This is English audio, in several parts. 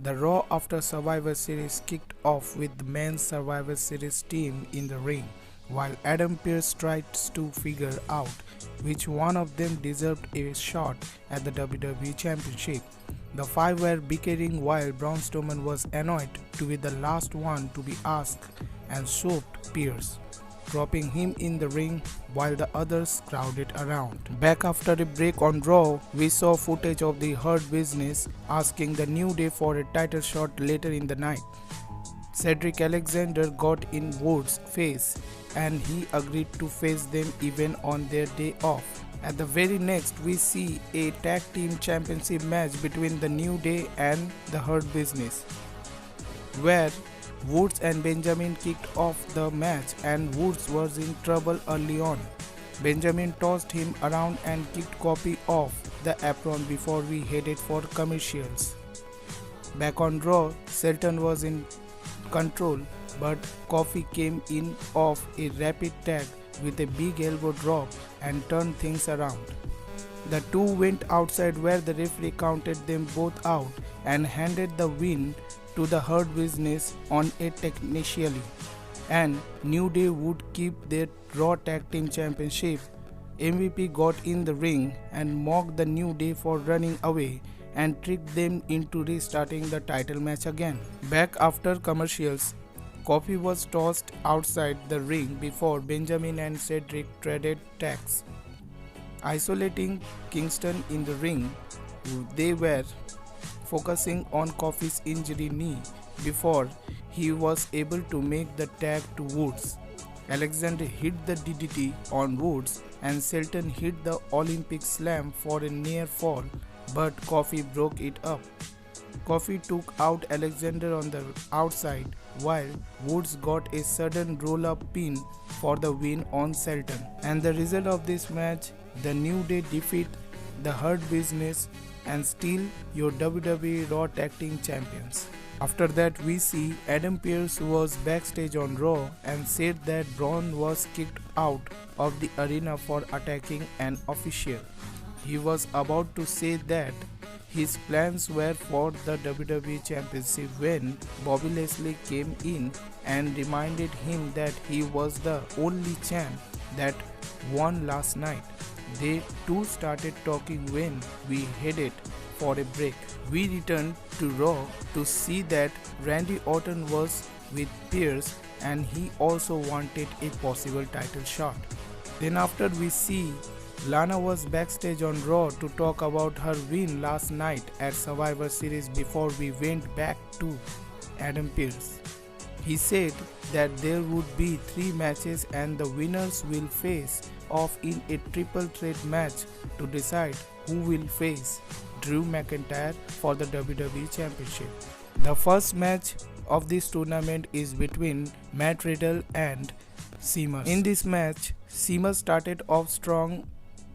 The Raw after Survivor Series kicked off with the men's Survivor Series team in the ring, while Adam Pearce tries to figure out which one of them deserved a shot at the WWE Championship. The five were bickering while Braun Strowman was annoyed to be the last one to be asked and shoved Pearce, dropping him in the ring while the others crowded around. Back after a break on Raw, we saw footage of the Hurt Business asking the New Day for a title shot later in the night. Cedric Alexander got in Woods' face and he agreed to face them even on their day off. At the very next, we see a tag team championship match between the New Day and the Hurt Business, where Woods and Benjamin kicked off the match and Woods was in trouble early on. Benjamin tossed him around and kicked Kofi off the apron before we headed for commercials. Back on Raw, Shelton was in control, but Kofi came in off a rapid tag with a big elbow drop and turned things around. The two went outside where the referee counted them both out and handed the win to the Hurt Business on a technically, and New Day would keep their Raw Tag Team Championship. MVP got in the ring and mocked the New Day for running away and tricked them into restarting the title match again. Back after commercials, Kofi was tossed outside the ring before Benjamin and Cedric traded tags. Isolating Kingston in the ring, they were focusing on Kofi's injured knee before he was able to make the tag to Woods. Alexander hit the DDT on Woods and Shelton hit the Olympic Slam for a near fall, but Kofi broke it up. Kofi took out Alexander on the outside while Woods got a sudden roll-up pin for the win on Shelton. And the result of this match, the New Day defeat the Hurt Business and steal your WWE Raw Tag Team Champions. After that, we see Adam Pearce was backstage on Raw and said that Braun was kicked out of the arena for attacking an official. He was about to say that his plans were for the WWE Championship when Bobby Lashley came in and reminded him that he was the only champ that won last night. They two started talking when we headed for a break. We returned to Raw to see that Randy Orton was with Pearce and he also wanted a possible title shot. Then after we see Lana was backstage on Raw to talk about her win last night at Survivor Series before we went back to Adam Pearce. He said that there would be 3 matches and the winners will face off in a triple threat match to decide who will face Drew McIntyre for the WWE Championship. The first match of this tournament is between Matt Riddle and Sheamus. In this match, Sheamus started off strong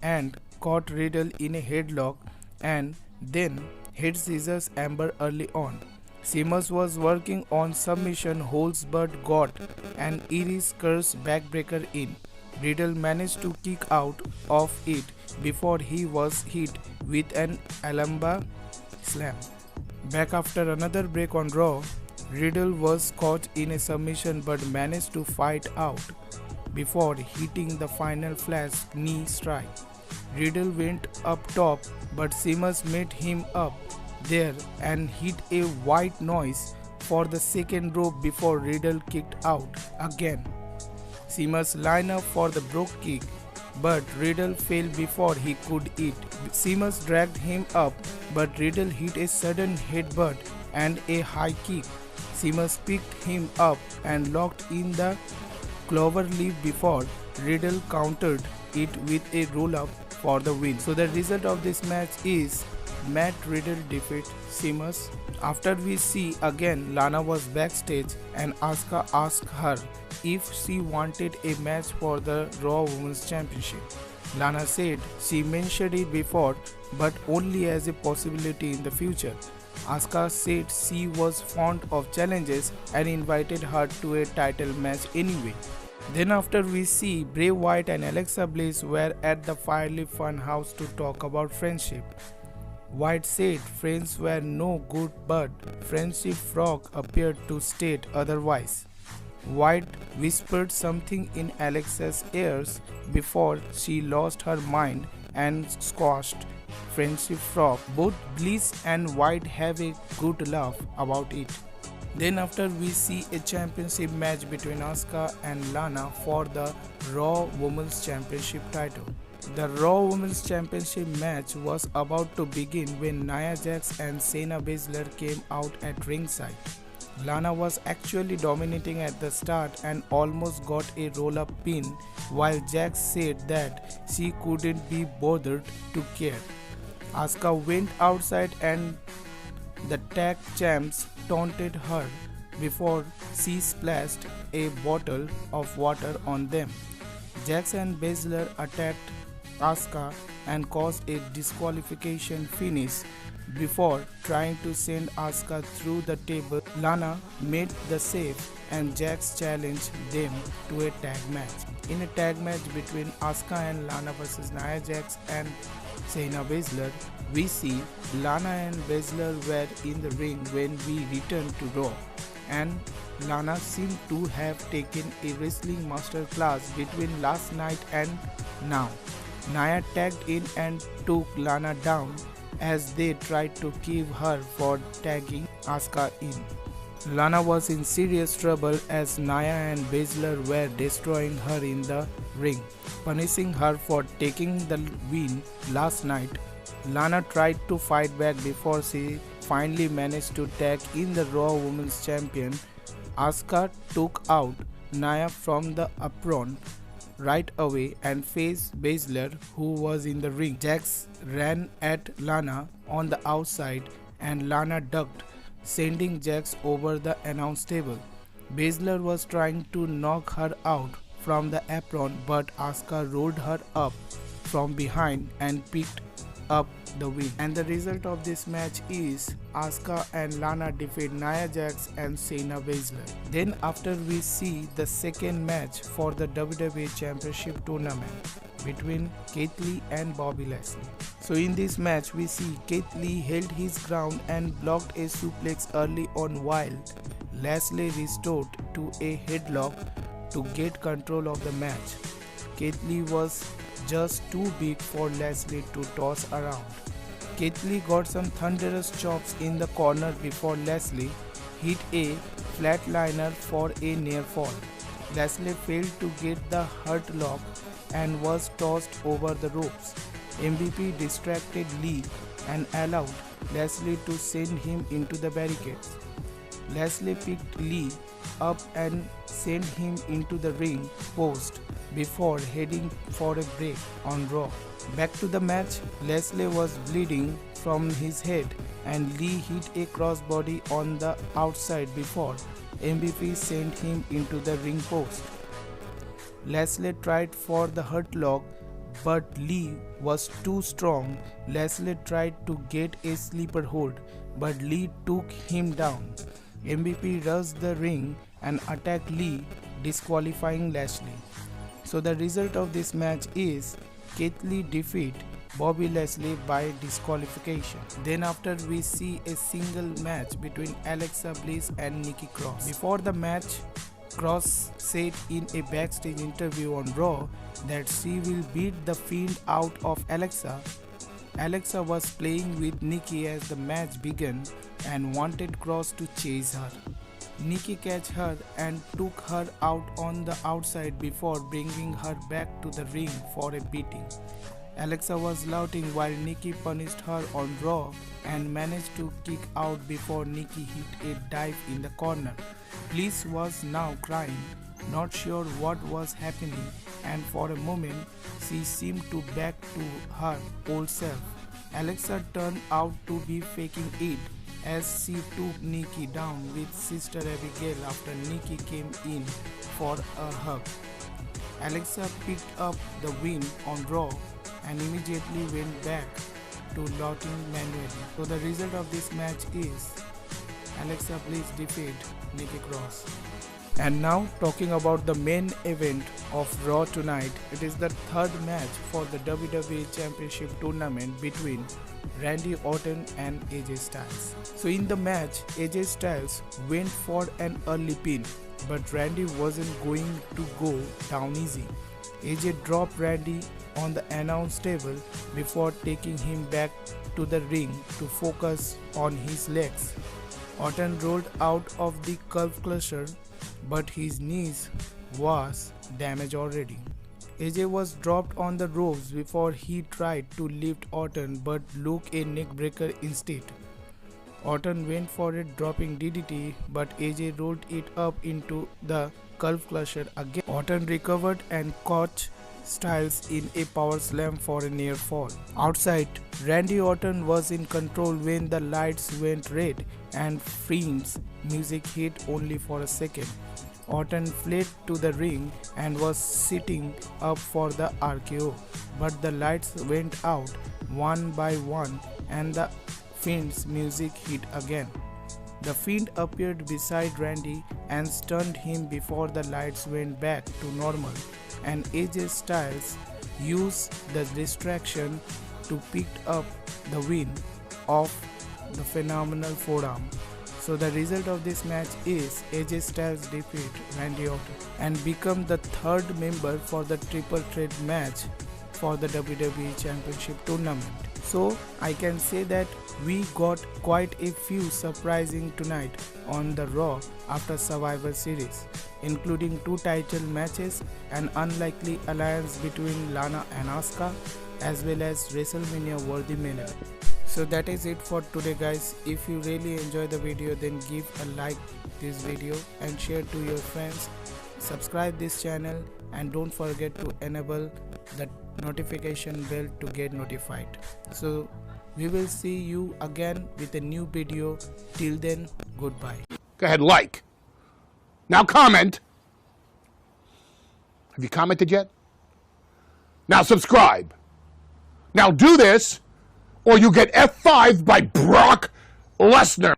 and caught Riddle in a headlock and then hit scissors Amber early on. Sheamus was working on submission holds but got an Irish Curse backbreaker in. Riddle managed to kick out of it before he was hit with an Alhambra slam. Back after another break on Raw, Riddle was caught in a submission but managed to fight out before hitting the final flash knee strike. Riddle went up top but Sheamus met him up there and hit a white noise for the second rope before Riddle kicked out again. Sheamus lined up for the brogue kick, but Riddle fell before he could eat. Sheamus dragged him up, but Riddle hit a sudden headbutt and a high kick. Sheamus picked him up and locked in the clover leaf before Riddle countered it with a roll-up for the win. So the result of this match is Matt Riddle defeats Sheamus. After we see again Lana was backstage and Asuka asked her if she wanted a match for the Raw Women's Championship. Lana said she mentioned it before but only as a possibility in the future. Asuka said she was fond of challenges and invited her to a title match anyway. Then after we see Bray Wyatt and Alexa Bliss were at the Firely Fun House to talk about friendship. White said friends were no good, but Friendship Frog appeared to state otherwise. White whispered something in Alexa's ears before she lost her mind and squashed Friendship Frog. Both Bliss and White have a good laugh about it. Then after we see a championship match between Asuka and Lana for the Raw Women's Championship title. The Raw Women's Championship match was about to begin when Nia Jax and Shayna Baszler came out at ringside. Lana was actually dominating at the start and almost got a roll-up pin, while Jax said that she couldn't be bothered to care. Asuka went outside and the tag champs taunted her before she splashed a bottle of water on them. Jax and Baszler attacked Asuka and caused a disqualification finish before trying to send Asuka through the table. Lana made the save and Jax challenged them to a tag match. In a tag match between Asuka and Lana vs Nia Jax and Shayna Baszler, we see Lana and Baszler were in the ring when we return to Raw, and Lana seemed to have taken a wrestling master class between last night and now. Nia tagged in and took Lana down as they tried to keep her for tagging Asuka in. Lana was in serious trouble as Nia and Baszler were destroying her in the ring, punishing her for taking the win last night. Lana tried to fight back before she finally managed to tag in the Raw Women's Champion. Asuka took out Nia from the apron right away and faced Baszler, who was in the ring. Jax ran at Lana on the outside and Lana ducked, sending Jax over the announce table. Baszler was trying to knock her out from the apron, but Asuka rolled her up from behind and picked up the win. And the result of this match is Asuka and Lana defeat Nia Jax and Shayna Baszler. Then after we see the second match for the WWE Championship tournament between Keith Lee and Bobby Lashley. So in this match we see Keith Lee held his ground and blocked a suplex early on, while Lashley restored to a headlock to get control of the match. Keith Lee was just too big for Lashley to toss around. Keith Lee got some thunderous chops in the corner before Lashley hit a flatliner for a near fall. Lashley failed to get the hurt lock and was tossed over the ropes. MVP distracted Lee and allowed Lashley to send him into the barricades. Lashley picked Lee up and sent him into the ring post before heading for a break on Raw. Back to the match, Lashley was bleeding from his head and Lee hit a crossbody on the outside before MVP sent him into the ring post. Lashley tried for the hurt lock, but Lee was too strong. Lashley tried to get a sleeper hold, but Lee took him down. MVP rushed the ring and attacked Lee, disqualifying Lashley. So the result of this match is Keith Lee defeat Bobby Lashley by disqualification. Then after we see a single match between Alexa Bliss and Nikki Cross. Before the match, Cross said in a backstage interview on Raw that she will beat the Fiend out of Alexa. Alexa was playing with Nikki as the match began and wanted Cross to chase her. Nikki catch her and took her out on the outside before bringing her back to the ring for a beating. Alexa was shouting while Nikki punished her on Raw and managed to kick out before Nikki hit a dive in the corner. Bliss was now crying, not sure what was happening, and for a moment she seemed to back to her old self. Alexa turned out to be faking it as she took Nikki down with Sister Abigail after Nikki came in for a hug. Alexa picked up the win on Raw and immediately went back to looting manually. So the result of this match is Alexa Bliss defeat Nikki Cross. And now talking about the main event of Raw tonight, it is the third match for the WWE Championship tournament between Randy Orton and AJ Styles. So in the match, AJ Styles went for an early pin, but Randy wasn't going to go down easy. AJ dropped Randy on the announce table before taking him back to the ring to focus on his legs. Orton rolled out of the curve clutcher, but his knees was damaged already. AJ was dropped on the ropes before he tried to lift Orton but looked a neckbreaker instead. Orton went for it, dropping DDT, but AJ rolled it up into the curve clutcher again. Orton recovered and caught Styles in a power slam for a near fall. Outside, Randy Orton was in control when the lights went red and Fiend's music hit only for a second. Orton fled to the ring and was sitting up for the RKO, but the lights went out one by one and the Fiend's music hit again. The Fiend appeared beside Randy and stunned him before the lights went back to normal, and AJ Styles used the distraction to pick up the win of the phenomenal forearm. So the result of this match is AJ Styles defeat Randy Orton and become the third member for the triple threat match for the WWE Championship tournament. So I can say that we got quite a few surprising tonight on the Raw after Survivor Series, including two title matches, an unlikely alliance between Lana and Asuka, as well as WrestleMania worthy manner. So that is it for today, guys. If you really enjoy the video, then give a like this video and share to your friends. Subscribe this channel and don't forget to enable the notification bell to get notified. So we will see you again with a new video. Till then, goodbye. Go ahead, like. Now comment. Have you commented yet? Now subscribe. Now do this, or you get F5 by Brock Lesnar.